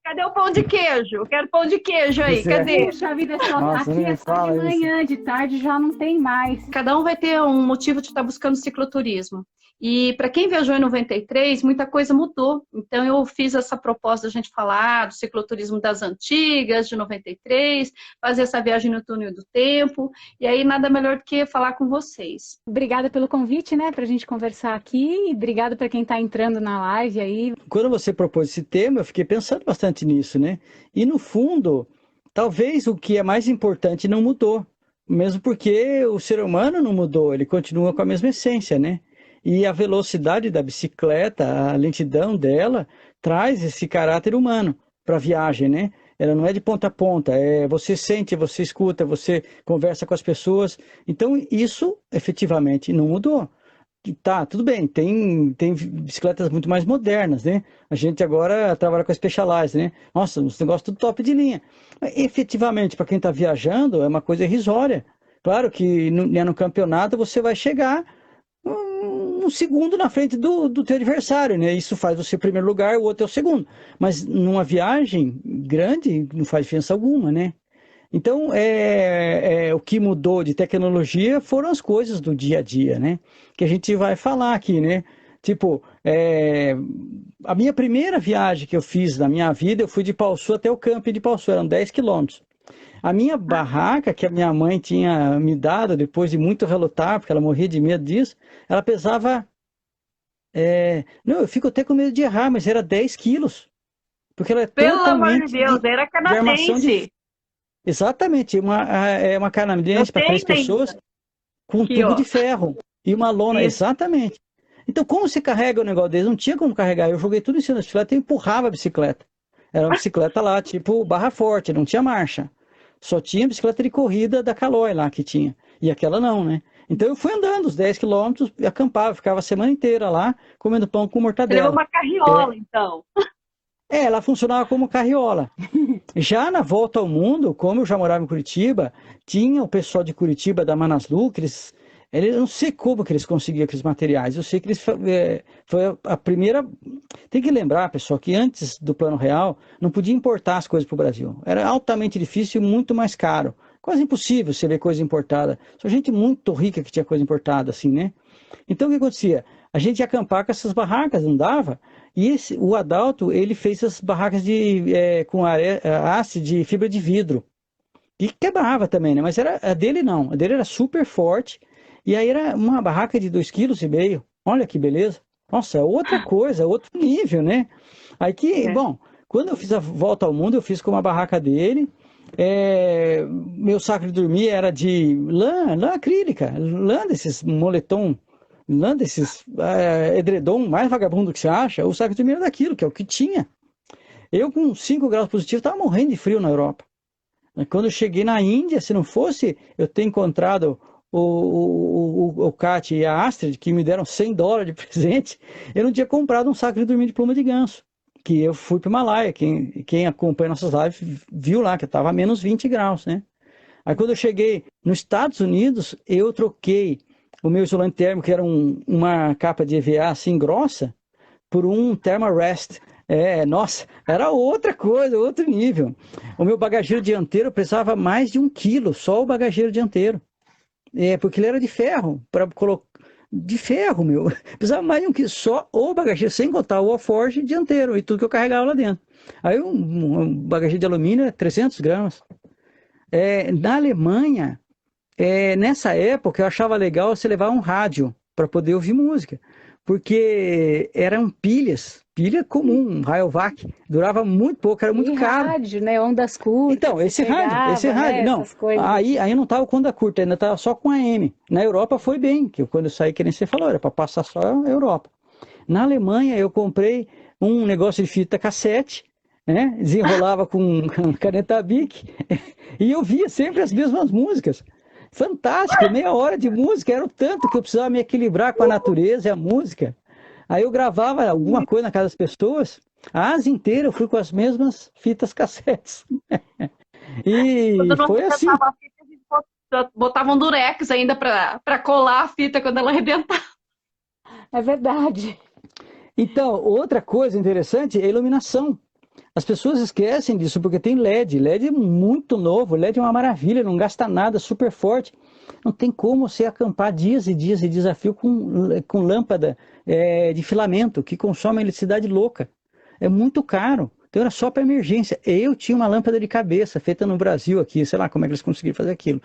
Cadê o pão de queijo? Eu quero pão de queijo aí, Pois é. cadê? Puxa vida, Nossa, aqui nem é me só de fala isso. manhã, de tarde já não tem mais. Cada um vai ter um motivo de estar buscando cicloturismo. E para quem viajou em 93, muita coisa mudou. Então eu fiz essa proposta da gente falar do cicloturismo das antigas, de 93, fazer essa viagem no túnel do tempo. E aí nada melhor do que falar com vocês. Obrigada pelo convite, né, pra gente conversar aqui. E obrigada para quem está entrando na live aí. Quando você propôs esse tema, eu fiquei pensando bastante nisso, né? E no fundo, talvez o que é mais importante não mudou, mesmo porque o ser humano não mudou, ele continua com a mesma essência, né? E a velocidade da bicicleta, a lentidão dela, traz esse caráter humano para a viagem, né? Ela não é de ponta a ponta, você sente, você escuta, você conversa com as pessoas. Então, isso efetivamente não mudou. Tá, tudo bem, tem bicicletas muito mais modernas, né? A gente agora trabalha com a Specialized, né? Nossa, uns negócios tudo top de linha. Mas, efetivamente, para quem está viajando, é uma coisa irrisória. Claro que no campeonato você vai chegar um segundo na frente do teu adversário, né? Isso faz você em primeiro lugar, o outro é o segundo. Mas numa viagem grande, não faz diferença alguma, né? Então, o que mudou de tecnologia foram as coisas do dia a dia, né? Que a gente vai falar aqui, né? Tipo, a minha primeira viagem que eu fiz na minha vida, eu fui de Paussu até o camping de Paussu, eram 10 quilômetros. A minha barraca, que a minha mãe tinha me dado, depois de muito relutar, porque ela morria de medo disso, ela pesava... não, eu fico até com medo de errar, mas era 10 quilos. Porque ela é Pelo amor de totalmente Deus, era de armação de... canadense. Exatamente, é uma Eu canadense para três tenho pessoas ainda. com um Aqui, tubo ó. de ferro e uma lona, Isso. exatamente. Então, como você carrega o negócio dele? Não tinha como carregar. Eu joguei tudo em cima da bicicleta e empurrava a bicicleta. Era uma bicicleta lá, tipo barra forte, não tinha marcha. Só tinha bicicleta de corrida da Caloi lá que tinha. E aquela não, né? Então eu fui andando os 10 quilômetros, acampava, ficava a semana inteira lá, comendo pão com Você levou mortadela. uma carriola, então. Ela funcionava como carriola. Já na volta ao mundo, como eu já morava em Curitiba, tinha o pessoal de Curitiba, da Manaslu, que eu não sei como que eles conseguiam aqueles materiais. Eu sei que eles foi a primeira. Tem que lembrar, pessoal, que antes do Plano Real não podia importar as coisas para o Brasil. Era altamente difícil e muito mais caro. Quase impossível você ver coisa importada. Só gente muito rica que tinha coisa importada, assim, né? Então o que acontecia? A gente ia acampar com essas barracas, não dava? E o Adalto, ele fez as barracas com haste de fibra de vidro. E quebrava também, né? Mas a dele não. A dele era super forte. E aí era uma barraca de 2,5 kg. Olha que beleza. Nossa, é outra coisa, outro nível, né? Aí que, É. bom, quando eu fiz a volta ao mundo, eu fiz com uma barraca dele. Meu saco de dormir era de lã acrílica, lã desses moletom, lã desses edredom mais vagabundo que você acha. O saco de dormir era daquilo, que é o que tinha. Eu com 5 graus positivos estava morrendo de frio na Europa. Quando eu cheguei na Índia, se não fosse eu ter encontrado o Kat e a Astrid, que me deram US$ 100 de presente, eu não tinha comprado um saco de dormir de pluma de ganso. Que eu fui para o Himalaia. Quem acompanha nossas lives viu lá que estava a menos 20 graus, né? Aí quando eu cheguei nos Estados Unidos, eu troquei o meu isolante térmico, que era uma capa de EVA assim grossa, por um Thermarest. Nossa, era outra coisa, outro nível. O meu bagageiro dianteiro pesava mais de 1 quilo, só o bagageiro dianteiro. Porque ele era de ferro, para colocar. De ferro, meu. Precisava mais de 1 quilo, só o bagageiro, sem contar o alforje dianteiro e tudo que eu carregava lá dentro. Aí um bagageiro de alumínio é 300 gramas. Na Alemanha, nessa época, eu achava legal você levar um rádio para poder ouvir música, porque eram pilha comum, um Rayovac, durava muito pouco, era muito E caro. rádio, né? Ondas curtas. Então, esse rádio, Né? não, Essas coisas. aí eu não estava com onda curta, ainda estava só com AM. Na Europa foi bem, que quando eu saí, que nem você falou, era para passar só a Europa. Na Alemanha, eu comprei um negócio de fita cassete, né? Desenrolava com caneta Bic, e eu via sempre as mesmas músicas. Fantástico, meia hora de música, era o tanto que eu precisava me equilibrar com a natureza e a música. Aí eu gravava alguma coisa na casa das pessoas, a Ásia inteira eu fui com as mesmas fitas cassetes. E Quando não foi assim. arrebentava a fita, a gente botava um durex ainda para colar a fita quando ela arrebentava. É verdade. Então, outra coisa interessante é a iluminação. As pessoas esquecem disso porque tem LED. LED é muito novo, LED é uma maravilha, não gasta nada, super forte. Não tem como você acampar dias e dias de desafio com lâmpada de filamento, que consome eletricidade louca. É muito caro. Então era só para emergência. Eu tinha uma lâmpada de cabeça feita no Brasil aqui, sei lá como é que eles conseguiram fazer aquilo.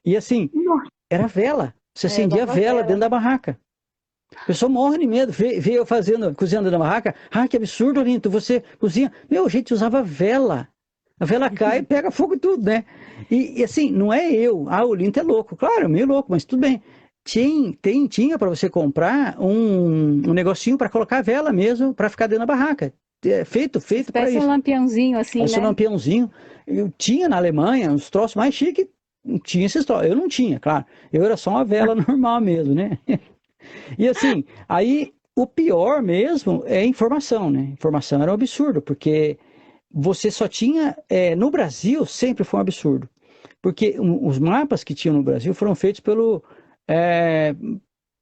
E assim, era vela. Você acendia vela dentro da barraca. A pessoa morre de medo, vê eu cozinhando na barraca. Ah, que absurdo, Olinto, você cozinha. Meu, a gente usava vela. A vela cai e pega fogo e tudo, né? E assim, não é eu. Ah, o Olinto é louco. Claro, é meio louco, mas tudo bem. Tinha para você comprar um negocinho para colocar a vela mesmo, para ficar dentro da barraca. Feito para isso. Parece um lampiãozinho assim, Esse né? lampiãozinho. Eu tinha na Alemanha uns troços mais chiques. Tinha esses troços. Eu não tinha, claro. Eu era só uma vela normal mesmo, né? E assim, aí o pior mesmo é a informação, né? Informação era um absurdo, porque você só tinha. No Brasil sempre foi um absurdo. Porque os mapas que tinham no Brasil foram feitos pelo.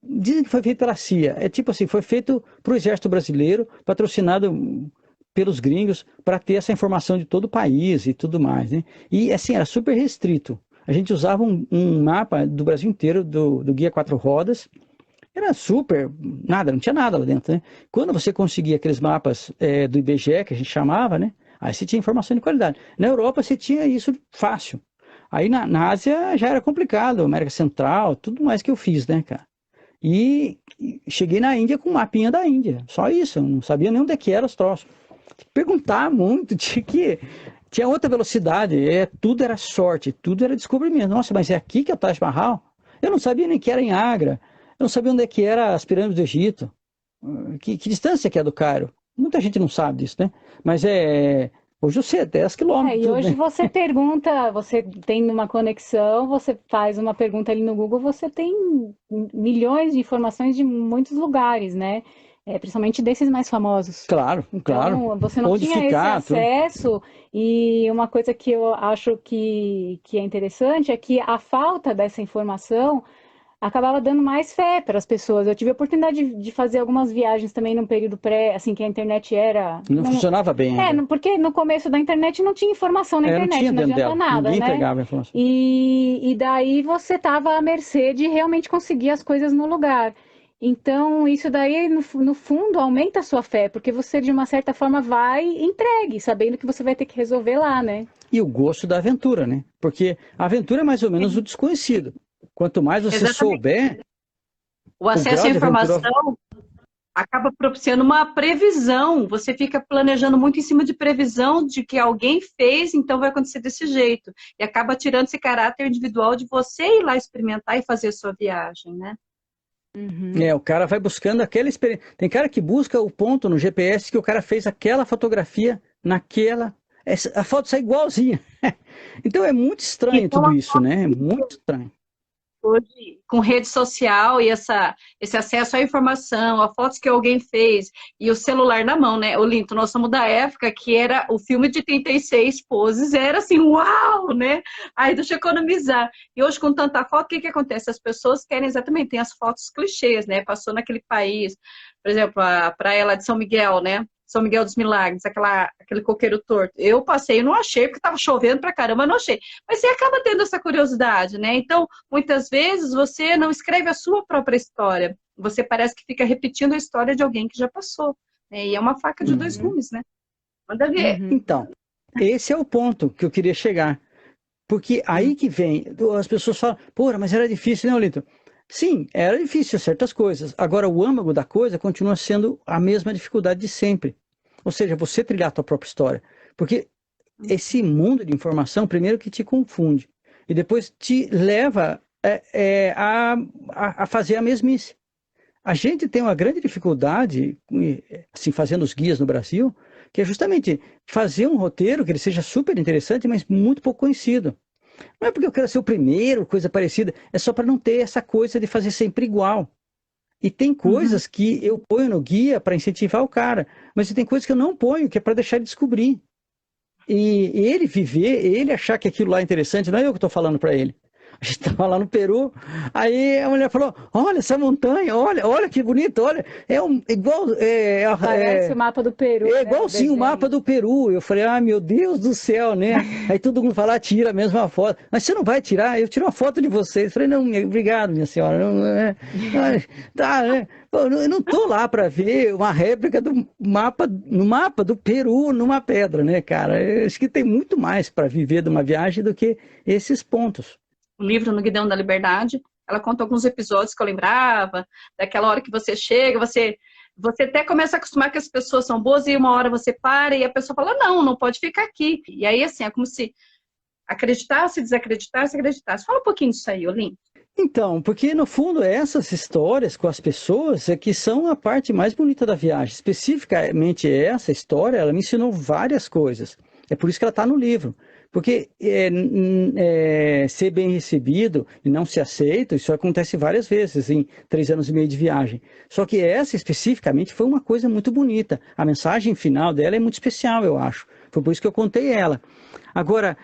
Dizem que foi feito pela CIA. É tipo assim, foi feito para o Exército Brasileiro, patrocinado pelos gringos, para ter essa informação de todo o país e tudo mais, né? E assim, era super restrito. A gente usava um mapa do Brasil inteiro, do Guia Quatro Rodas. Era super, nada, não tinha nada lá dentro, né? Quando você conseguia aqueles mapas do IBGE, que a gente chamava, né? Aí você tinha informação de qualidade. Na Europa você tinha isso fácil. Aí na Ásia já era complicado, América Central, tudo mais que eu fiz, né, cara? E cheguei na Índia com um mapinha da Índia, só isso, eu não sabia nem onde é que eram os troços. Perguntar muito, tinha outra velocidade, tudo era sorte, tudo era descobrimento. Nossa, mas é aqui que é o Taj Mahal? Eu não sabia nem que era em Agra. Eu não sabia onde é que era as pirâmides do Egito. Que distância que é do Cairo? Muita gente não sabe disso, né? Mas hoje eu sei, é 10 quilômetros. E hoje né? você pergunta, você tem uma conexão, você faz uma pergunta ali no Google, você tem milhões de informações de muitos lugares, né? Principalmente desses mais famosos. Claro, claro. Então, você não Onde tinha esse ficar, tudo. acesso, e uma coisa que eu acho que é interessante é que a falta dessa informação acabava dando mais fé para as pessoas. Eu tive a oportunidade de fazer algumas viagens também num período assim, que a internet era... Não funcionava bem ainda. Porque no começo da internet não tinha informação na não internet, tinha não dentro adianta dela. nada, Ninguém né? entregava a informação. E daí você estava à mercê de realmente conseguir as coisas no lugar. Então, isso daí, no fundo, aumenta a sua fé, porque você, de uma certa forma, vai entregue, sabendo que você vai ter que resolver lá, né? E o gosto da aventura, né? Porque a aventura é mais ou menos o desconhecido. Quanto mais você souber, o acesso à informação acaba propiciando uma previsão. Você fica planejando muito em cima de previsão de que alguém fez, então vai acontecer desse jeito. E acaba tirando esse caráter individual de você ir lá experimentar e fazer a sua viagem, né? Uhum. O cara vai buscando aquela experiência. Tem cara que busca o ponto no GPS que o cara fez aquela fotografia naquela. A foto sai igualzinha. Então é muito estranho Então, tudo isso, né? É muito estranho. Hoje, com rede social e esse acesso à informação, a fotos que alguém fez e o celular na mão, né? Olinto, nós somos da época que era o filme de 36 poses, era assim, uau, né? Aí deixa eu economizar. E hoje, com tanta foto, o que acontece? As pessoas querem exatamente, tem as fotos clichês, né? Passou naquele país, por exemplo, a praia lá de São Miguel, né? São Miguel dos Milagres, aquele coqueiro torto. Eu passei e não achei, porque estava chovendo pra caramba, não achei. Mas você acaba tendo essa curiosidade, né? Então, muitas vezes, você não escreve a sua própria história. Você parece que fica repetindo a história de alguém que já passou. Né? E é uma faca de dois gumes, né? Manda ver. Então, esse é o ponto que eu queria chegar. Porque aí que vem, as pessoas falam, pô, mas era difícil, né, Olito? Sim, era difícil certas coisas. Agora, o âmago da coisa continua sendo a mesma dificuldade de sempre. Ou seja, você trilhar a tua própria história. Porque esse mundo de informação, primeiro que te confunde, e depois te leva a fazer a mesmice. A gente tem uma grande dificuldade, assim, fazendo os guias no Brasil, que é justamente fazer um roteiro que ele seja super interessante, mas muito pouco conhecido. Não é porque eu quero ser o primeiro, coisa parecida, é só para não ter essa coisa de fazer sempre igual. E tem coisas que eu ponho no guia para incentivar o cara, mas tem coisas que eu não ponho, que é para deixar ele descobrir. E ele viver, ele achar que aquilo lá é interessante, não é eu que estou falando para ele. A gente estava lá no Peru, aí a mulher falou, olha essa montanha, olha que bonito, olha, igual... Parece o mapa do Peru, É né, igualzinho o mapa do Peru. Eu falei, meu Deus do céu, né? Aí todo mundo fala, tira a mesma foto. Mas você não vai tirar? Eu tiro uma foto de vocês. Eu falei, não, obrigado, minha senhora. Tá, né? Pô, eu não tô lá para ver uma réplica do mapa, no mapa do Peru, numa pedra, né, cara? Eu acho que tem muito mais para viver de uma viagem do que esses pontos. O livro No Guidão da Liberdade, ela conta alguns episódios que eu lembrava, daquela hora que você chega, você até começa a acostumar que as pessoas são boas e uma hora você para e a pessoa fala, não pode ficar aqui. E aí, assim, é como se acreditasse, desacreditasse, acreditasse. Fala um pouquinho disso aí, Olim. Então, porque no fundo essas histórias com as pessoas é que são a parte mais bonita da viagem. Especificamente essa história, ela me ensinou várias coisas. É por isso que ela está no livro. Porque ser bem recebido e não ser aceito, isso acontece várias vezes em 3 anos e meio de viagem. Só que essa especificamente foi uma coisa muito bonita. A mensagem final dela é muito especial, eu acho. Foi por isso que eu contei ela. Agora,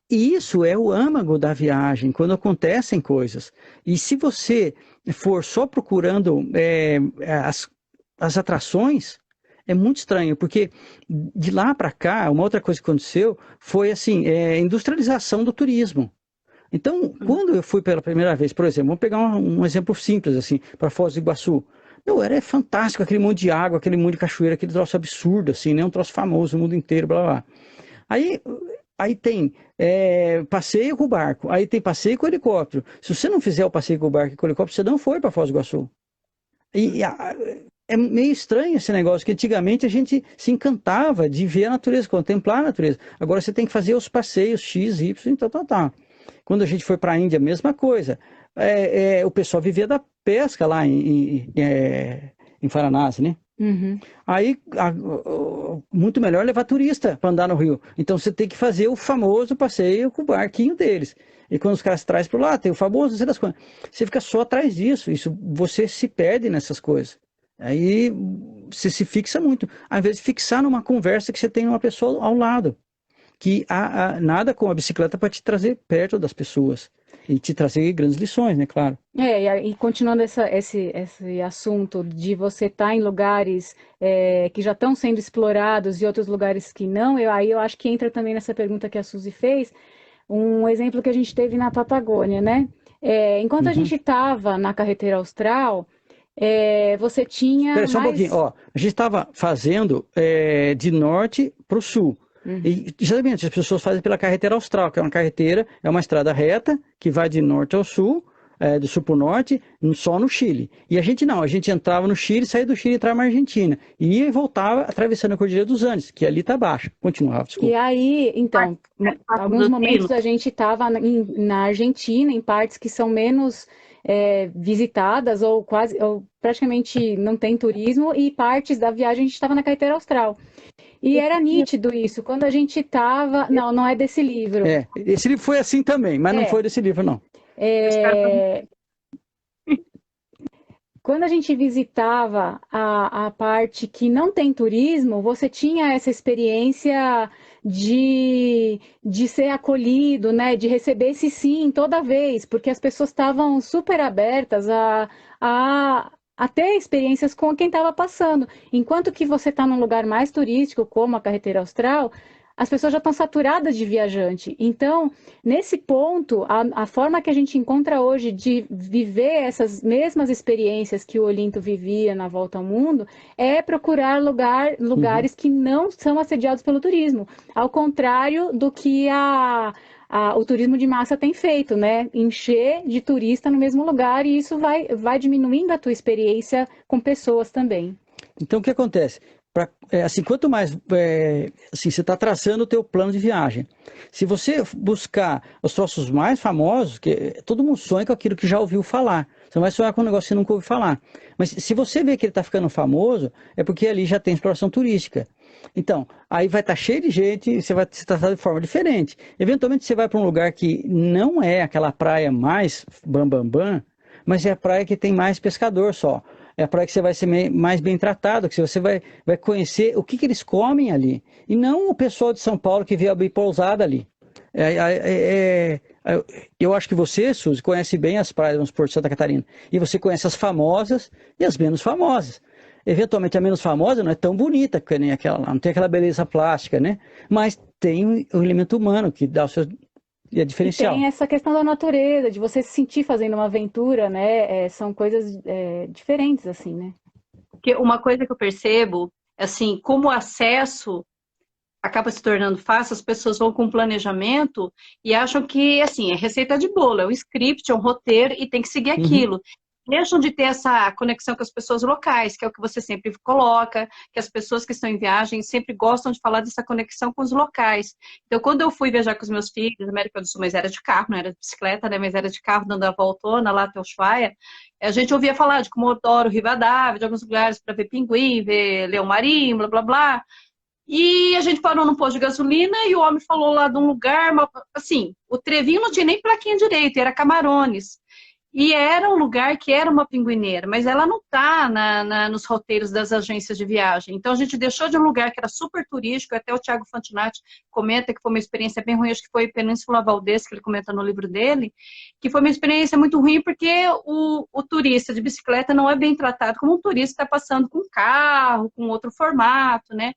isso é o âmago da viagem, quando acontecem coisas. E se você for só procurando as atrações, é muito estranho, porque de lá para cá, uma outra coisa que aconteceu foi assim, industrialização do turismo. Então, quando eu fui pela primeira vez, por exemplo, vamos pegar um exemplo simples, assim, para Foz do Iguaçu. Era fantástico, aquele monte de água, aquele monte de cachoeira, aquele troço absurdo, assim, né? Um troço famoso no mundo inteiro, blá, blá, blá. Aí tem passeio com o barco, aí tem passeio com o helicóptero. Se você não fizer o passeio com o barco e com o helicóptero, você não foi para Foz do Iguaçu. É meio estranho esse negócio, que antigamente a gente se encantava de ver a natureza, contemplar a natureza. Agora você tem que fazer os passeios X, Y, tal. Quando a gente foi para a Índia, a mesma coisa. O pessoal vivia da pesca lá em Varanasi, né? Uhum. Aí, muito melhor levar turista para andar no rio. Então você tem que fazer o famoso passeio com o barquinho deles. E quando os caras trazem para lá, tem o famoso, não sei das coisas. Você fica só atrás disso. Você se perde nessas coisas. Aí você se fixa muito. Ao invés de fixar numa conversa que você tem uma pessoa ao lado. Que nada com a bicicleta para te trazer perto das pessoas. E te trazer grandes lições, né? Claro. E continuando esse assunto de você estar em lugares que já estão sendo explorados e outros lugares que não, aí eu acho que entra também nessa pergunta que a Suzy fez, um exemplo que a gente teve na Patagônia, né? Enquanto a gente estava na carretera austral, você tinha Espera só um pouquinho. Ó, a gente estava fazendo de norte para o sul. E geralmente as pessoas fazem pela carretera austral, que é uma carretera, é uma estrada reta que vai de norte ao sul, do sul para o norte, só no Chile. E a gente não, a gente entrava no Chile, saía do Chile e entrava na Argentina. E ia e voltava atravessando a Cordilheira dos Andes, que ali está baixa. Continuava, desculpa. E aí, então, alguns momentos a gente estava na Argentina, em partes que são menos visitadas ou praticamente não tem turismo, e partes da viagem a gente estava na carretera austral. E era nítido isso, quando a gente estava... Não é desse livro. Esse livro foi assim também, mas não foi desse livro, não. Quando a gente visitava a parte que não tem turismo, você tinha essa experiência de ser acolhido, né? De receber esse sim toda vez, porque as pessoas estavam super abertas a ter experiências com quem estava passando. Enquanto que você está num lugar mais turístico, como a carretera austral, as pessoas já estão saturadas de viajante. Então, nesse ponto, a forma que a gente encontra hoje de viver essas mesmas experiências que o Olinto vivia na volta ao mundo é procurar lugares que não são assediados pelo turismo. Ao contrário do que o turismo de massa tem feito, né? Encher de turista no mesmo lugar, e isso vai diminuindo a tua experiência com pessoas também. Então, o que acontece? Assim, quanto mais assim, você está traçando o teu plano de viagem, se você buscar os troços mais famosos, que todo mundo sonha com aquilo que já ouviu falar, você não vai sonhar com um negócio que você nunca ouviu falar, mas se você vê que ele está ficando famoso, é porque ali já tem exploração turística. Então, aí vai estar cheio de gente, você vai se tratar de forma diferente. Eventualmente você vai para um lugar que não é aquela praia mais bam, mas é a praia que tem mais pescador só. É a praia que você vai ser mais bem tratado, que você vai conhecer o que eles comem ali. E não o pessoal de São Paulo que veio abrir pousada ali. Eu acho que você, Suzy, conhece bem as praias, vamos supor, de Santa Catarina. E você conhece as famosas e as menos famosas. Eventualmente a menos famosa não é tão bonita que nem aquela lá, não tem aquela beleza plástica, né? Mas tem o elemento humano que dá o seu diferencial. E tem essa questão da natureza, de você se sentir fazendo uma aventura, né? São coisas diferentes, assim, né? Porque uma coisa que eu percebo, assim, como o acesso acaba se tornando fácil, as pessoas vão com planejamento e acham que, assim, é receita de bolo, é um script, é um roteiro e tem que seguir aquilo. Deixam de ter essa conexão com as pessoas locais, que é o que você sempre coloca, que as pessoas que estão em viagem sempre gostam de falar dessa conexão com os locais. Então, quando eu fui viajar com os meus filhos na América do Sul, mas era de carro, não era de bicicleta, né? Mas era de carro, dando a voltona lá até Ushuaia, a gente ouvia falar de Comodoro Rivadavia, de alguns lugares para ver pinguim, ver leão marinho, blá, blá, blá. E a gente parou num posto de gasolina e o homem falou lá de um lugar, assim, o Trevinho não tinha nem plaquinha direito, era Camarones. E era um lugar que era uma pinguineira, mas ela não está nos roteiros das agências de viagem. Então a gente deixou de um lugar que era super turístico, até o Thiago Fantinatti comenta que foi uma experiência bem ruim, acho que foi Península Valdez, que ele comenta no livro dele, que foi uma experiência muito ruim porque o turista de bicicleta não é bem tratado como um turista que está passando com carro, com outro formato, né?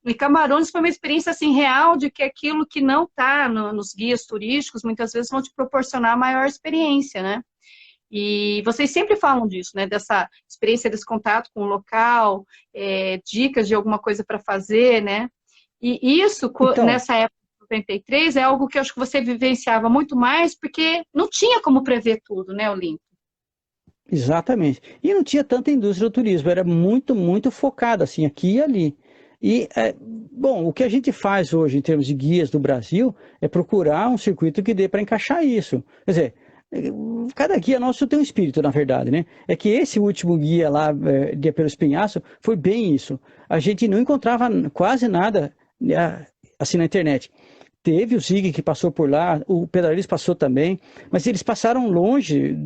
E Camarones foi uma experiência assim, real de que aquilo que não está nos guias turísticos, muitas vezes vão te proporcionar maior experiência, né? E vocês sempre falam disso, né? Dessa experiência, desse contato com o local, dicas de alguma coisa para fazer, né? E isso, então, nessa época de 93, é algo que eu acho que você vivenciava muito mais, porque não tinha como prever tudo, né, Olinto? Exatamente. E não tinha tanta indústria do turismo, era muito, muito focada, assim, aqui e ali. E, bom, o que a gente faz hoje em termos de guias do Brasil é procurar um circuito que dê para encaixar isso. Quer dizer, cada guia nosso tem um espírito, na verdade, né? É que esse último guia lá, de Pelo Espinhaço, foi bem isso. A gente não encontrava quase nada assim na internet. Teve o Zig que passou por lá, o Pedrariz passou também, mas eles passaram longe,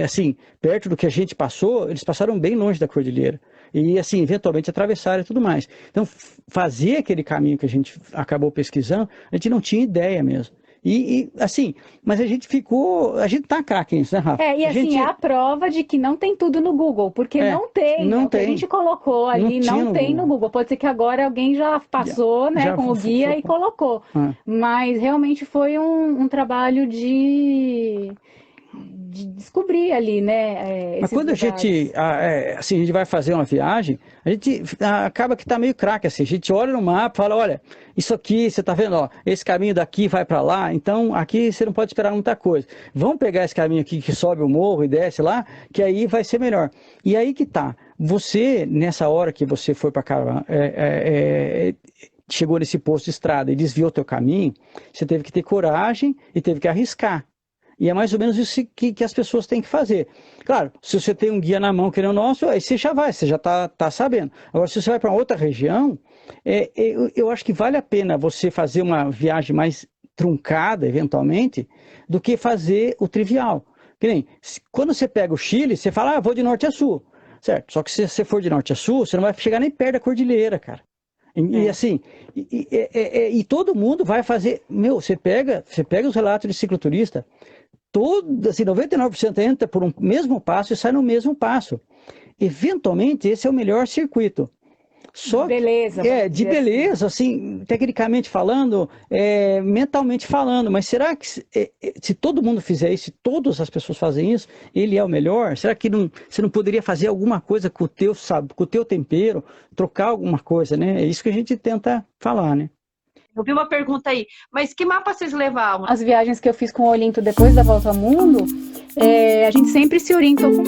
assim, perto do que a gente passou, eles passaram bem longe da cordilheira. E, assim, eventualmente atravessaram e tudo mais. Então, fazer aquele caminho que a gente acabou pesquisando, a gente não tinha ideia mesmo. E assim, mas a gente tá craque nisso, né, Rafa? E assim, é a prova de que não tem tudo no Google, porque não tem. Não tem. O que a gente colocou ali não tem no Google. Pode ser que agora alguém já passou, né, com o guia e colocou. Mas realmente foi um trabalho de descobrir ali, né? Mas quando lugares. a gente vai fazer uma viagem, a gente acaba que tá meio craque, assim, a gente olha no mapa e fala, olha, isso aqui, você tá vendo, ó, esse caminho daqui vai para lá, então aqui você não pode esperar muita coisa. Vamos pegar esse caminho aqui que sobe o morro e desce lá, que aí vai ser melhor. E aí que tá, você, nessa hora que você foi para cá, chegou nesse posto de estrada e desviou o teu caminho, você teve que ter coragem e teve que arriscar. E é mais ou menos isso que as pessoas têm que fazer. Claro, se você tem um guia na mão que nem o nosso, aí você já está sabendo. Agora, se você vai para outra região, eu acho que vale a pena você fazer uma viagem mais truncada, eventualmente, do que fazer o trivial. Que nem, quando você pega o Chile, você fala, vou de norte a sul. Certo, só que se você for de norte a sul, você não vai chegar nem perto da cordilheira, cara. E assim, e todo mundo vai fazer... você pega os relatos de cicloturista, assim, 99% entra por um mesmo passo e sai no mesmo passo. Eventualmente, esse é o melhor circuito. Só beleza. De beleza, assim, tecnicamente falando, mentalmente falando. Mas será que se todo mundo fizer isso, se todas as pessoas fazem isso, ele é o melhor? Será que você não poderia fazer alguma coisa com o teu tempero, trocar alguma coisa, né? É isso que a gente tenta falar, né? Eu vi uma pergunta aí, mas que mapa vocês levavam? As viagens que eu fiz com o Olinto depois da Volta ao Mundo, a gente sempre se orientou com